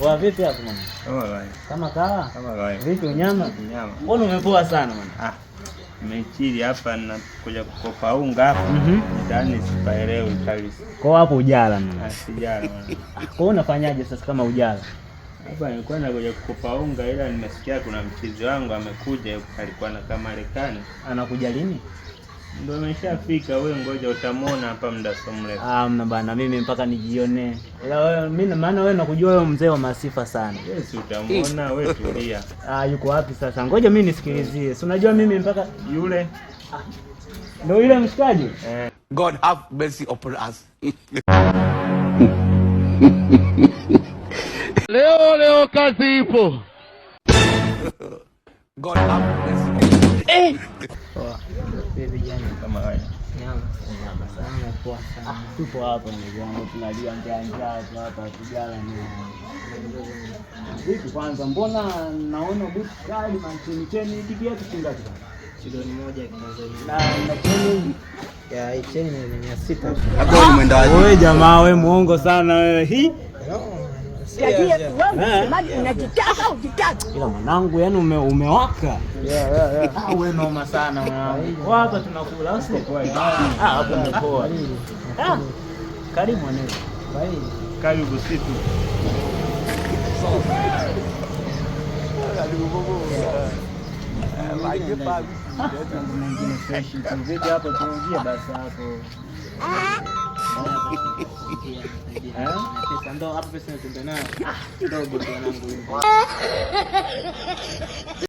Wa vipi hapo mwana? Kama kawaida. Kama kawa? Kama kawaida. Vipi unyama? Unyama. Mbona umepoa sana mwana? Nimechili hapa na kuja kukopa unga hapa. Ndani sipaelewi kabisa. Kwa hapo ujala mwana. Sijala mwana. Kwa unafanyaje sasa kama ujala? Hapa nilikuwa nakuja kukopa unga ila nimesikia kuna mchizi wangu amekuja alikuwa na kama Marekani. Anakuja lini? Ndio ameshafika, wewe ngoja utamuona hapa muda so mrefu. Mna bana, mimi mpaka nijione. Ila wewe mimi maana wewe nakujua wewe mzee wa masifa sana. Wewe si utamuona, wewe tulia. Yuko wapi sasa? Ngoja mimi nisikilizie. Si unajua mimi mpaka yule ndio yule mshikaji? God have mercy upon us. Leo kazi ipo. God have mercy. Baby jana kama haya. Nyama sana poa sana. Tupo hapa ndugu wangu tunalia njaa hapa tujala ni. Vipi kwanza mbona naona buti kali mantini cheni hiki kiasi kingapi? Milioni 1 Tanzania. Na cheni Ya cheni ni 600. Hapo ni mwenda wapi? Wewe jamaa wewe muongo sana wewe. Hii ila mwanangu yani umewaka. Wewe noma sana mwanangu. Hapa tunakula au sio? Hapo ni poa. Karibu mwanangu. Karibu situ. Karibu bobo. Like baby. Mambo mengine fresh tu. Vipi hapo tuongee basi hapo. Pesa ndo hapo pesa natembea nayo. Kidogo tu mwanangu.